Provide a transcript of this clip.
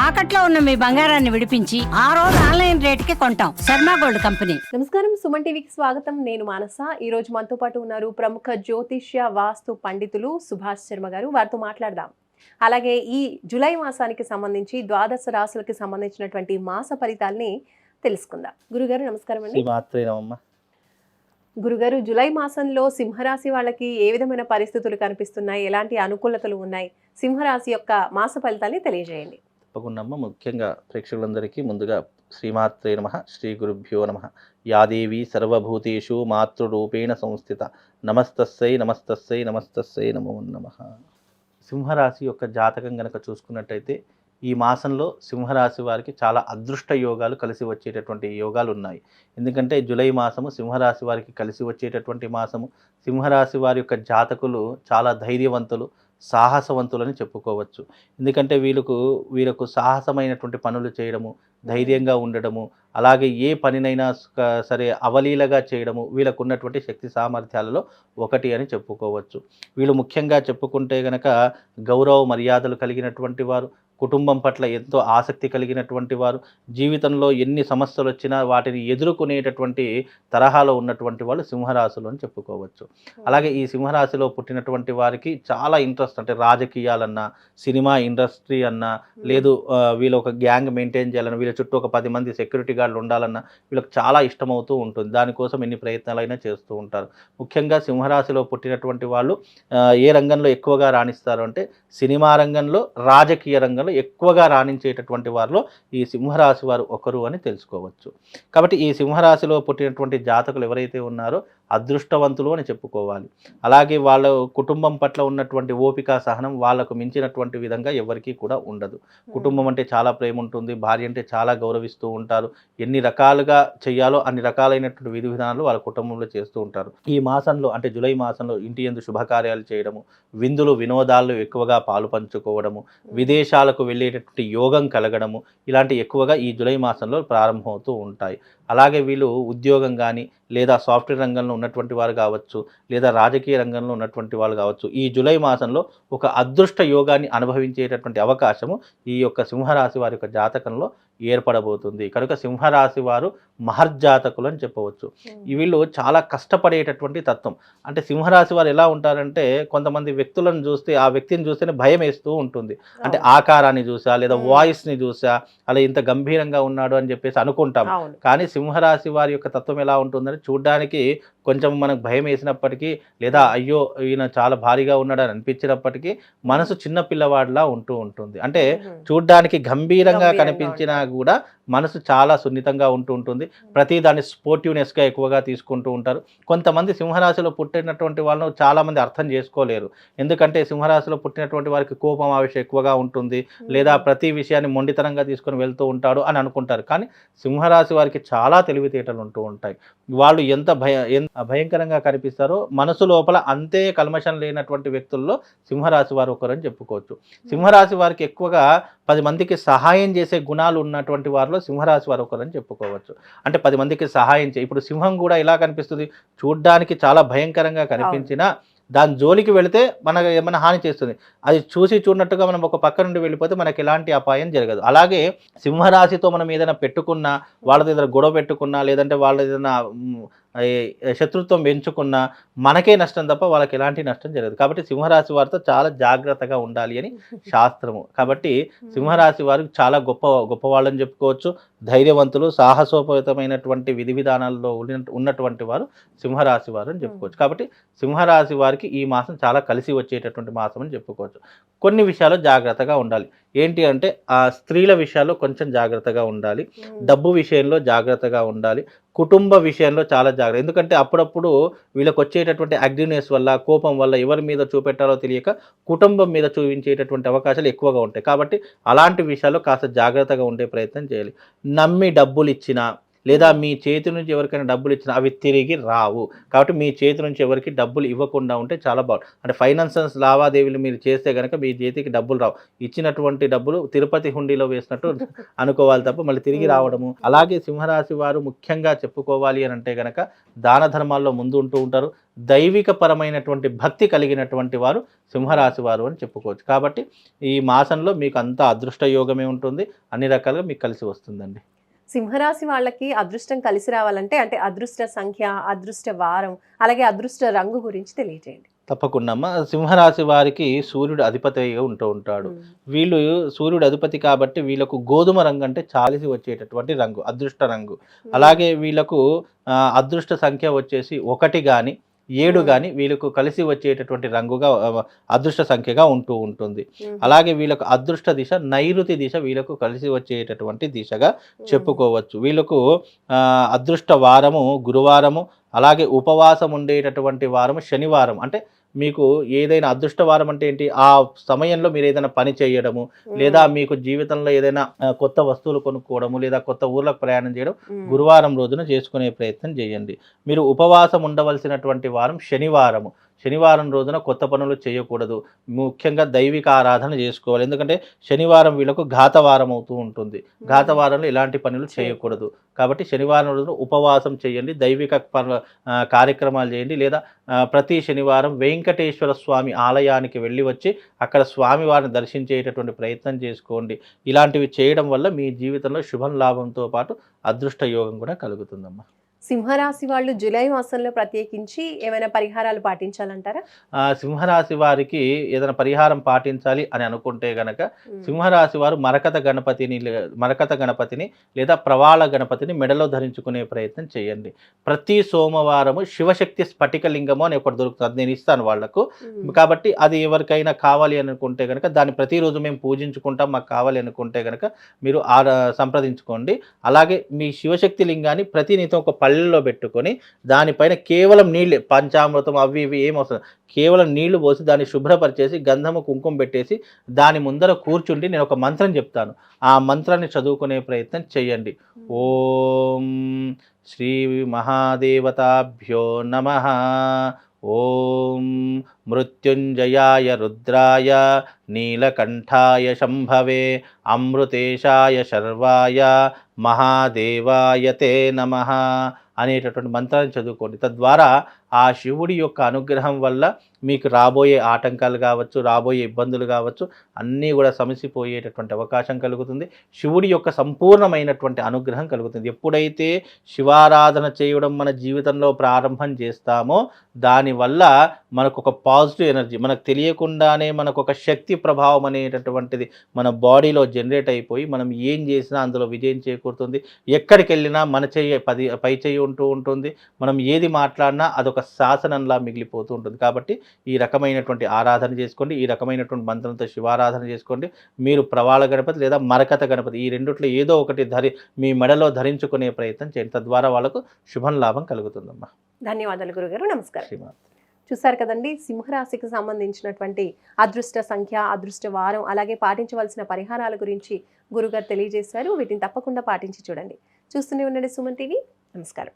తాకట్లో ఉన్న మీ బంగారాన్ని విడిపించి ఆ రోజు ఆన్లైన్ రేటుకి కొంటాం. Sharma gold company. నమస్కారం, సుమన్ టీవీకి స్వాగతం. నేను మానస. ఈ రోజు మనతో పాటు ఉన్నారు ప్రముఖ జ్యోతిష్య వాస్తు పండితులు సుభాష్ శర్మ గారు. వారితో మాట్లాడదాం. అలాగే ఈ జూలై మాసానికి సంబంధించి ద్వాదశ రాశులకి సంబంధించినటువంటి మాస ఫలితాల్ని తెలుసుకుందాం. గురుగారు నమస్కారం అండి. గురుగారు, జూలై మాసంలో సింహరాశి వాళ్ళకి ఏ విధమైన పరిస్థితులు కనిపిస్తున్నాయి, ఎలాంటి అనుకూలతలు ఉన్నాయి, సింహరాశి యొక్క మాస ఫలితాన్ని తెలియజేయండి. తప్పకుండా. ముఖ్యంగా ప్రేక్షకులందరికీ ముందుగా శ్రీమాత్రే నమః, శ్రీ గురుభ్యో నమః. యాదేవి సర్వభూతేషు మాతృరూపేణ సంస్థిత నమస్తస్సై నమస్తస్సై నమస్తస్సై నమో నమః. సింహరాశి యొక్క జాతకం గనక చూసుకున్నట్టయితే ఈ మాసంలో సింహరాశి వారికి చాలా అదృష్ట యోగాలు కలిసి వచ్చేటటువంటి యోగాలు ఉన్నాయి. ఎందుకంటే జూలై మాసము సింహరాశి వారికి కలిసి వచ్చేటటువంటి మాసము. సింహరాశి వారి యొక్క జాతకులు చాలా ధైర్యవంతులు, సాహసవంతులని చెప్పుకోవచ్చు. ఎందుకంటే వీళ్ళకు సాహసమైనటువంటి పనులు చేయడము, ధైర్యంగా ఉండడము, అలాగే ఏ పనినైనా సరే అవలీలగా చేయడము వీళ్ళకు ఉన్నటువంటి శక్తి సామర్థ్యాలలో ఒకటి అని చెప్పుకోవచ్చు. వీళ్ళు ముఖ్యంగా చెప్పుకుంటే గనక గౌరవ మర్యాదలు కలిగినటువంటి వారు, కుటుంబం పట్ల ఎంతో ఆసక్తి కలిగినటువంటి వారు, జీవితంలో ఎన్ని సమస్యలు వచ్చినా వాటిని ఎదుర్కొనేటటువంటి తరహాలో ఉన్నటువంటి వాళ్ళు సింహరాశులు అని చెప్పుకోవచ్చు. అలాగే ఈ సింహరాశిలో పుట్టినటువంటి వారికి చాలా ఇంట్రెస్ట్, అంటే రాజకీయాలన్నా, సినిమా ఇండస్ట్రీ అన్నా, లేదు వీళ్ళు ఒక గ్యాంగ్ మెయింటైన్ చేయాలన్నా, వీళ్ళ చుట్టూ ఒక 10 మంది సెక్యూరిటీ గార్డులు ఉండాలన్నా వీళ్ళకి చాలా ఇష్టమవుతూ ఉంటుంది. దానికోసం ఎన్ని ప్రయత్నాలైనా చేస్తూ ఉంటారు. ముఖ్యంగా సింహరాశిలో పుట్టినటువంటి వాళ్ళు ఏ రంగంలో ఎక్కువగా రాణిస్తారు అంటే సినిమా రంగంలో, రాజకీయ రంగంలో ఎక్కువగా రాణించేటటువంటి వారిలో ఈ సింహరాశి వారు ఒకరు అని తెలుసుకోవచ్చు. కాబట్టి ఈ సింహరాశిలో పుట్టినటువంటి జాతకులు ఎవరైతే ఉన్నారో అదృష్టవంతులు అని చెప్పుకోవాలి. అలాగే వాళ్ళ కుటుంబం పట్ల ఉన్నటువంటి ఓపిక, సహనం వాళ్ళకు మించినటువంటి విధంగా ఎవరికీ కూడా ఉండదు. కుటుంబం అంటే చాలా ప్రేమ ఉంటుంది, భార్య అంటే చాలా గౌరవిస్తూ ఉంటారు. ఎన్ని రకాలుగా చేయాలో అన్ని రకాలైనటువంటి విధి విధానాలు వాళ్ళ కుటుంబంలో చేస్తూ ఉంటారు. ఈ మాసంలో అంటే జూలై మాసంలో ఇంటి యందు శుభకార్యాలు చేయడము, విందులు వినోదాలు ఎక్కువగా పాలు పంచుకోవడము, విదేశాలకు వెళ్ళేటటువంటి యోగం కలగడము, ఇలాంటి ఎక్కువగా ఈ జూలై మాసంలో ప్రారంభమవుతూ ఉంటాయి. అలాగే వీళ్ళు ఉద్యోగం కానీ, లేదా సాఫ్ట్వేర్ రంగంలో ఉన్నటువంటి వారు కావచ్చు, లేదా రాజకీయ రంగంలో ఉన్నటువంటి వాళ్ళు కావచ్చు, ఈ జూలై మాసంలో ఒక అదృష్ట యోగాన్ని అనుభవించేటటువంటి అవకాశము ఈ యొక్క సింహరాశి వారి యొక్క జాతకంలో ఏర్పడబోతుంది. కనుక సింహరాశి వారు మహర్జాతకులు అని చెప్పవచ్చు. వీళ్ళు చాలా కష్టపడేటటువంటి తత్వం. అంటే సింహరాశి వారు ఎలా ఉంటారంటే కొంతమంది వ్యక్తులను చూస్తే ఆ వ్యక్తిని చూస్తేనే భయం వేస్తూ ఉంటుంది. అంటే ఆకారాన్ని చూసా, లేదా వాయిస్ని చూసా, అలా ఇంత గంభీరంగా ఉన్నాడు అని చెప్పేసి అనుకుంటాం. కానీ సింహరాశి వారి యొక్క తత్వం ఎలా ఉంటుందని చూడడానికి కొంచెం మనకు భయం వేసినప్పటికీ, లేదా అయ్యో ఈయన చాలా భారీగా ఉన్నాడని అనిపించినప్పటికీ మనసు చిన్న పిల్లవాడిలా ఉంటూ ఉంటుంది. అంటే చూడ్డానికి గంభీరంగా కనిపించినా కూడా మనసు చాలా సున్నితంగా ఉంటూ ఉంటుంది. ప్రతి దాన్ని స్పోర్టివ్నెస్గా ఎక్కువగా తీసుకుంటూ ఉంటారు. కొంతమంది సింహరాశిలో పుట్టినటువంటి వాళ్ళను చాలామంది అర్థం చేసుకోలేరు. ఎందుకంటే సింహరాశిలో పుట్టినటువంటి వారికి కోపం ఆవేశం ఎక్కువగా ఉంటుంది, లేదా ప్రతి విషయాన్ని మొండితనంగా తీసుకొని వెళ్తూ ఉంటాడు అని అనుకుంటారు. కానీ సింహరాశి వారికి చాలా తెలివితేటలు ఉంటూ ఉంటాయి. వాళ్ళు ఎంత భయంకరంగా కనిపిస్తారో మనసు లోపల అంతే కల్మషం లేనటువంటి వ్యక్తుల్లో సింహరాశి వారు ఒకరని చెప్పుకోవచ్చు. సింహరాశి వారికి ఎక్కువగా 10 మందికి సహాయం చేసే గుణాలు ఉన్నటువంటి వారిలో సింహరాశి వారు ఒకరని చెప్పుకోవచ్చు. అంటే 10 మందికి సహాయం ఇప్పుడు సింహం కూడా ఎలా కనిపిస్తుంది, చూడ్డానికి చాలా భయంకరంగా కనిపించినా దాని జోలికి వెళితే మనకు ఏమైనా హాని చేస్తుంది. అది చూసి చూడనట్టుగా మనం ఒక పక్క నుండి వెళ్ళిపోతే మనకి ఎలాంటి అపాయం జరగదు. అలాగే సింహరాశితో మనం ఏదైనా పెట్టుకున్నా, వాళ్ళతో ఏదైనా గొడవ పెట్టుకున్నా, లేదంటే వాళ్ళ ఏదైనా శత్రుత్వం పెంచుకున్నా మనకే నష్టం తప్ప వాళ్ళకి ఎలాంటి నష్టం జరగదు. కాబట్టి సింహరాశి వారితో చాలా జాగ్రత్తగా ఉండాలి అని శాస్త్రము. కాబట్టి సింహరాశి వారు చాలా గొప్ప వాళ్ళని చెప్పుకోవచ్చు. ధైర్యవంతులు, సాహసోపేతమైనటువంటి విధి విధానాల్లో ఉన్నటువంటి వారు సింహరాశి వారు అని చెప్పుకోవచ్చు. కాబట్టి సింహరాశి వారికి ఈ మాసం చాలా కలిసి వచ్చేటటువంటి మాసం అని చెప్పుకోవచ్చు. కొన్ని విషయాలు జాగ్రత్తగా ఉండాలి. ఏంటి అంటే స్త్రీల విషయాల్లో కొంచెం జాగ్రత్తగా ఉండాలి, డబ్బు విషయంలో జాగ్రత్తగా ఉండాలి, కుటుంబ విషయంలో చాలా జాగ్రత్త. ఎందుకంటే అప్పుడప్పుడు వీళ్ళకి వచ్చేటటువంటి అగ్రినెస్ వల్ల, కోపం వల్ల ఎవరి మీద చూపెట్టాలో తెలియక కుటుంబం మీద చూపించేటటువంటి అవకాశాలు ఎక్కువగా ఉంటాయి. కాబట్టి అలాంటి విషయాల్లో కాస్త జాగ్రత్తగా ఉండే ప్రయత్నం చేయాలి. నమ్మి డబ్బులు ఇచ్చినా, లేదా మీ చేతి నుంచి ఎవరికైనా డబ్బులు ఇచ్చినా అవి తిరిగి రావు. కాబట్టి మీ చేతి నుంచి ఎవరికి డబ్బులు ఇవ్వకుండా ఉంటే చాలా బాగుంటుంది. అంటే ఫైనాన్షియల్ లావాదేవీలు మీరు చేస్తే కనుక మీ చేతికి డబ్బులు రావు. ఇచ్చినటువంటి డబ్బులు తిరుపతి హుండీలో వేసినట్టు అనుకోవాలి తప్ప మళ్ళీ తిరిగి రావడము. అలాగే సింహరాశి వారు ముఖ్యంగా చెప్పుకోవాలి అని అంటే కనుక దాన ధర్మాల్లో ముందు ఉంటూ ఉంటారు. దైవిక పరమైనటువంటి భక్తి కలిగినటువంటి వారు సింహరాశి వారు అని చెప్పుకోవచ్చు. కాబట్టి ఈ మాసంలో మీకు అంతా అదృష్ట యోగమే ఉంటుంది, అన్ని రకాలుగా మీకు కలిసి వస్తుందండి. సింహరాశి వాళ్ళకి అదృష్టం కలిసి రావాలంటే అంటే అదృష్ట సంఖ్య, అదృష్ట వారం, అలాగే అదృష్ట రంగు గురించి తెలియజేయండి. తప్పకుండా అమ్మ. సింహరాశి వారికి సూర్యుడు అధిపతిగా ఉంటాడు. వీళ్ళు సూర్యుడు అధిపతి కాబట్టి వీళ్ళకు గోధుమ రంగు అంటే చాలిసి వచ్చేటటువంటి రంగు, అదృష్ట రంగు. అలాగే వీళ్ళకు అదృష్ట సంఖ్య వచ్చేసి 1 కానీ 7 కానీ వీళ్ళకు కలిసి వచ్చేటటువంటి రంగుగా అదృష్ట సంఖ్యగా ఉంటుంది. అలాగే వీళ్ళకు అదృష్ట దిశ నైరుతి దిశ వీళ్ళకు కలిసి వచ్చేటటువంటి దిశగా చెప్పుకోవచ్చు. వీళ్ళకు అదృష్ట వారము గురువారము, అలాగే ఉపవాసం ఉండేటటువంటి వారము శనివారం. అంటే మీకు ఏదైనా అదృష్ట వారం అంటే ఏంటి, ఆ సమయంలో మీరు ఏదైనా పని చేయడము, లేదా మీకు జీవితంలో ఏదైనా కొత్త వస్తువులు కొనుక్కోవడము, లేదా కొత్త ఊర్లకు ప్రయాణం చేయడం గురువారం రోజున చేసుకునే ప్రయత్నం చేయండి. మీరు ఉపవాసం ఉండవలసినటువంటి వారం శనివారము. శనివారం రోజున కొత్త పనులు చేయకూడదు, ముఖ్యంగా దైవిక ఆరాధన చేసుకోవాలి. ఎందుకంటే శనివారం వీళ్ళకు ఘాతవారం అవుతూ ఉంటుంది. ఘాతవారంలో ఎలాంటి పనులు చేయకూడదు. కాబట్టి శనివారం రోజున ఉపవాసం చేయండి, దైవిక కార్యక్రమాలు చేయండి. లేదా ప్రతి శనివారం వెంకటేశ్వర స్వామి ఆలయానికి వెళ్ళి వచ్చి అక్కడ స్వామివారిని దర్శించేటటువంటి ప్రయత్నం చేసుకోండి. ఇలాంటివి చేయడం వల్ల మీ జీవితంలో శుభం లాభంతో పాటు అదృష్ట యోగం కూడా కలుగుతుందమ్మా. సింహరాశి వాళ్ళు జూలై మాసంలో ప్రత్యేకించి ఏమైనా పరిహారాలు పాటించాలంటారా? సింహరాశి వారికి ఏదైనా పరిహారం పాటించాలి అని అనుకుంటే గనక సింహరాశి వారు మరకత గణపతిని లేదా ప్రవాళ గణపతిని మెడలో ధరించుకునే ప్రయత్నం చేయండి. ప్రతి సోమవారము శివశక్తి స్ఫటికలింగము అని ఒకటి దొరుకుతుంది, అది నేను ఇస్తాను వాళ్లకు. కాబట్టి అది ఎవరికైనా కావాలి అనుకుంటే కనుక దాన్ని ప్రతిరోజు మేము పూజించుకుంటాం, మాకు కావాలి అనుకుంటే కనుక మీరు సంప్రదించుకోండి. అలాగే మీ శివశక్తి లింగాన్ని ప్రతినిత్యం ఒక పళ్ళెల్లో పెట్టుకొని దానిపైన కేవలం నీళ్ళే, పంచామృతం అవి ఇవి ఏమవుతుంది, కేవలం నీళ్లు పోసి దాన్ని శుభ్రపరిచేసి గంధము కుంకుమ పెట్టేసి దాని ముందర కూర్చుండి నేను ఒక మంత్రం చెప్తాను, ఆ మంత్రాన్ని చదువుకునే ప్రయత్నం చేయండి. ఓం శ్రీ మహాదేవతాభ్యో నమః. ఓం మృత్యుంజయాయ రుద్రాయ నీలకంఠాయ శంభవే అమృతేశాయ శర్వాయ మహాదేవాయ తే నమః అనేటటువంటి మంత్రాన్ని చదువుకోండి. తద్వారా ఆ శివుడి యొక్క అనుగ్రహం వల్ల మీకు రాబోయే ఆటంకాలు కావచ్చు, రాబోయే ఇబ్బందులు కావచ్చు, అన్నీ కూడా సమసిపోయేటటువంటి అవకాశం కలుగుతుంది. శివుడి యొక్క సంపూర్ణమైనటువంటి అనుగ్రహం కలుగుతుంది. ఎప్పుడైతే శివారాధన చేయడం మన జీవితంలో ప్రారంభం చేస్తామో దానివల్ల మనకు ఒక పాజిటివ్ ఎనర్జీ, మనకు తెలియకుండానే మనకు ఒక శక్తి ప్రభావం అనేటటువంటిది మన బాడీలో జనరేట్ అయిపోయి మనం ఏం చేసినా అందులో విజయం చేకూరుతుంది. ఎక్కడికి వెళ్ళినా మన చెయ్యి పై చెయ్యి ఉంటూ ఉంటుంది. మనం ఏది మాట్లాడినా అదొక శాసనంలా మిగిలిపోతూ ఉంటుంది. కాబట్టి ఈ రకమైనటువంటి ఆరాధన చేసుకోండి, ఈ రకమైనటువంటి మంత్రంతో శివారాధన చేసుకోండి. మీరు ప్రవాళ గణపతి లేదా మరకత గణపతి ఈ రెండిట్లో ఏదో ఒకటి మీ మెడలో ధరించుకునే ప్రయత్నం చేయండి. తద్వారా వాళ్ళకు శుభం లాభం కలుగుతుందమ్మా. ధన్యవాదాలు గురుగారు, నమస్కారం. చూసారు కదండి, సింహరాశికి సంబంధించినటువంటి అదృష్ట సంఖ్య, అదృష్ట వారం, అలాగే పాటించవలసిన పరిహారాల గురించి గురుగారు తెలియజేశారు. వీటిని తప్పకుండా పాటించి చూడండి. చూస్తూనే ఉండండి సుమన్ టీవీ. నమస్కారం.